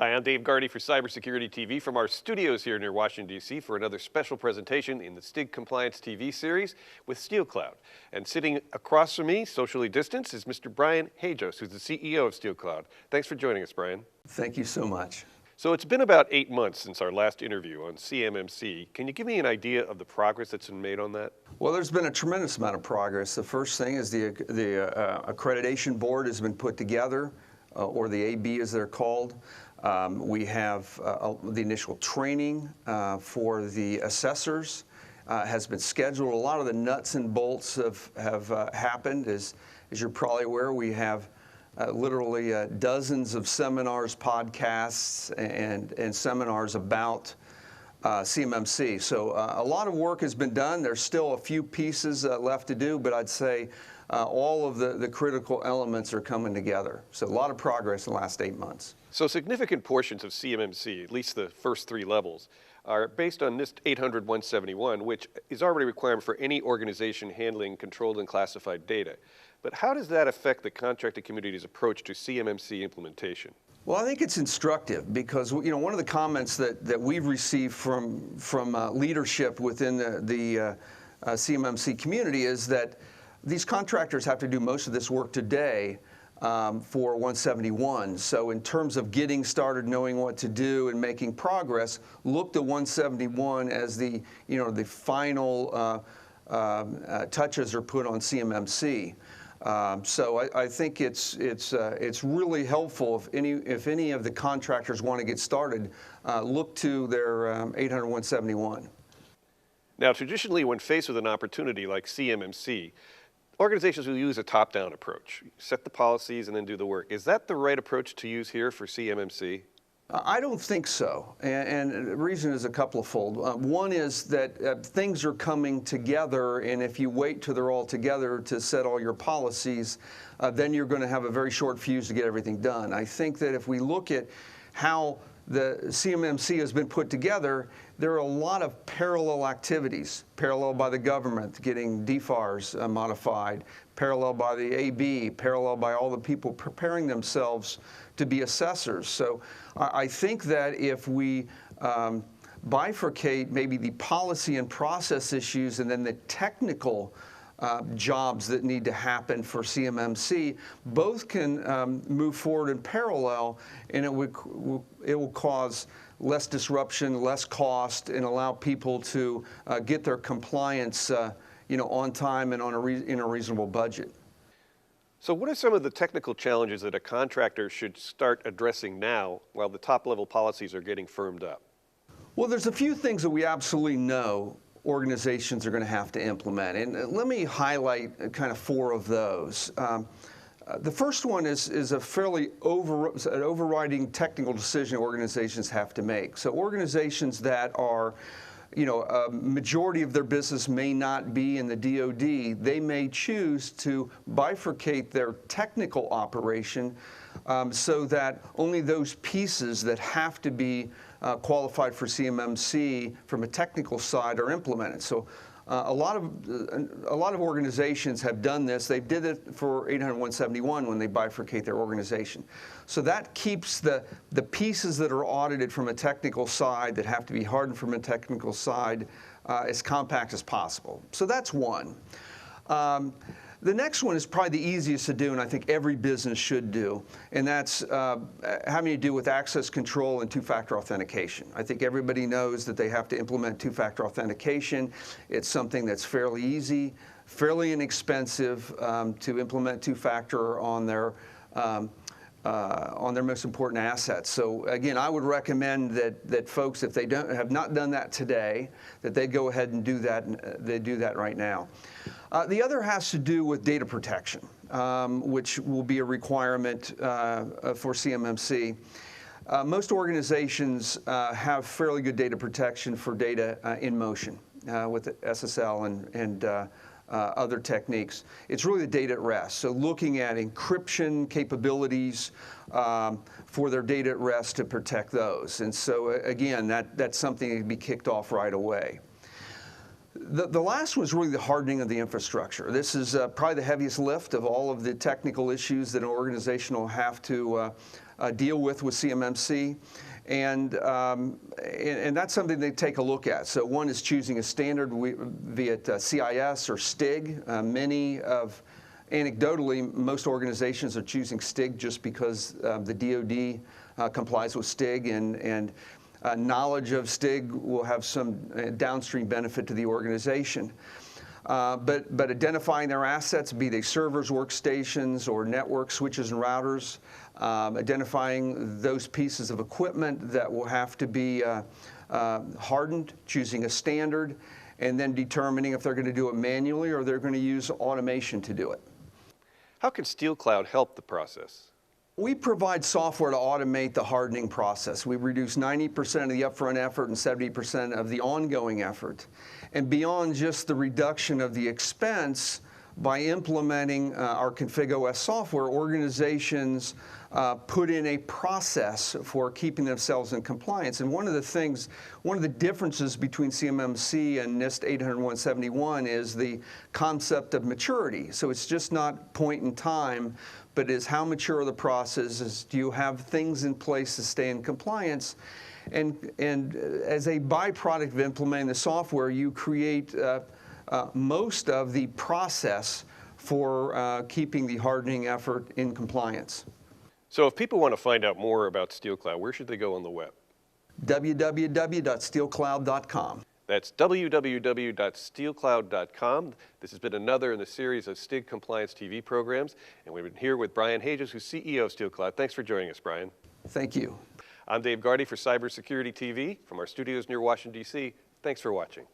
Hi, I'm Dave Gardy for Cybersecurity TV from our studios here near Washington, D.C. for another special presentation in the STIG Compliance TV series with SteelCloud. And sitting across from me, socially distanced, is Mr. Brian Hajos, who's the CEO of SteelCloud. Thanks for joining us, Brian. Thank you so much. So it's been about 8 months since our last interview on CMMC. Can you give me an idea of the progress that's been made on that? Well, there's been a tremendous amount of progress. The first thing is the accreditation board has been put together, or the AB as they're called. We have the initial training for the assessors has been scheduled. A lot of the nuts and bolts have happened. As you're probably aware, we have literally dozens of seminars, podcasts, and seminars about CMMC. So a lot of work has been done. There's still a few pieces left to do, but I'd say all of the critical elements are coming together. So a lot of progress in the last 8 months. So significant portions of CMMC, at least the first 3 levels, are based on NIST 800-171, which is already a requirement for any organization handling controlled and classified data. But how does that affect the contracting community's approach to CMMC implementation? Well, I think it's instructive because, you know, one of the comments that we've received from leadership within the CMMC community is that these contractors have to do most of this work today for 171. So in terms of getting started, knowing what to do and making progress, look to 171 as the final touches are put on CMMC. So I think it's really helpful if any of the contractors want to get started, look to their 800-171. Now, traditionally, when faced with an opportunity like CMMC, organizations will use a top-down approach, set the policies and then do the work. Is that the right approach to use here for CMMC? I don't think so, and the reason is a couple of fold. One is that things are coming together, and if you wait till they're all together to set all your policies, then you're going to have a very short fuse to get everything done. I think that if we look at how the CMMC has been put together, there are a lot of parallel activities, parallel by the government, getting DFARS modified, parallel by the AB, parallel by all the people preparing themselves to be assessors. So I think that if we bifurcate maybe the policy and process issues and then the technical jobs that need to happen for CMMC, both can move forward in parallel, and it will cause less disruption, less cost, and allow people to get their compliance on time and in a reasonable budget. So what are some of the technical challenges that a contractor should start addressing now while the top-level policies are getting firmed up? Well, there's a few things that we absolutely know organizations are going to have to implement, and let me highlight kind of 4 of those. The first one is a fairly overriding technical decision organizations have to make. So organizations that are, a majority of their business may not be in the DoD, they may choose to bifurcate their technical operation so that only those pieces that have to be qualified for CMMC from a technical side are implemented. So a lot of organizations have done this. They did it for 800-171 when they bifurcate their organization. So that keeps the pieces that are audited from a technical side, that have to be hardened from a technical side, as compact as possible. So that's one. The next one is probably the easiest to do, and I think every business should do, and that's having to do with access control and two-factor authentication. I think everybody knows that they have to implement two-factor authentication. It's something that's fairly easy, fairly inexpensive to implement two-factor on their most important assets. So again, I would recommend that folks, if they have not done that today, that they go ahead and do that. They do that right now. The other has to do with data protection, which will be a requirement for CMMC. Most organizations have fairly good data protection for data in motion with SSL and other techniques. It's really the data at rest. So looking at encryption capabilities for their data at rest to protect those. And so again, that's something that can be kicked off right away. The last one is really the hardening of the infrastructure. This is probably the heaviest lift of all of the technical issues that an organization will have to deal with CMMC. And that's something they take a look at. So one is choosing a standard, be it CIS or STIG. Anecdotally, most organizations are choosing STIG just because the DoD complies with STIG, and knowledge of STIG will have some downstream benefit to the organization. But identifying their assets, be they servers, workstations, or network switches and routers, identifying those pieces of equipment that will have to be hardened, choosing a standard, and then determining if they're going to do it manually or they're going to use automation to do it. How can SteelCloud help the process? We provide software to automate the hardening process. We reduce 90% of the upfront effort and 70% of the ongoing effort. And beyond just the reduction of the expense, by implementing our ConfigOS software, organizations put in a process for keeping themselves in compliance. And one of the differences between CMMC and NIST 800-171 is the concept of maturity. So it's just not point in time, but is how mature the process is. Do you have things in place to stay in compliance? And as a byproduct of implementing the software, you create most of the process for keeping the hardening effort in compliance. So if people want to find out more about SteelCloud, where should they go on the web? www.steelcloud.com. That's www.steelcloud.com. This has been another in the series of STIG Compliance TV programs, and we've been here with Brian Hages, who's CEO of SteelCloud. Thanks for joining us, Brian. Thank you. I'm Dave Gardy for Cybersecurity TV from our studios near Washington, D.C. Thanks for watching.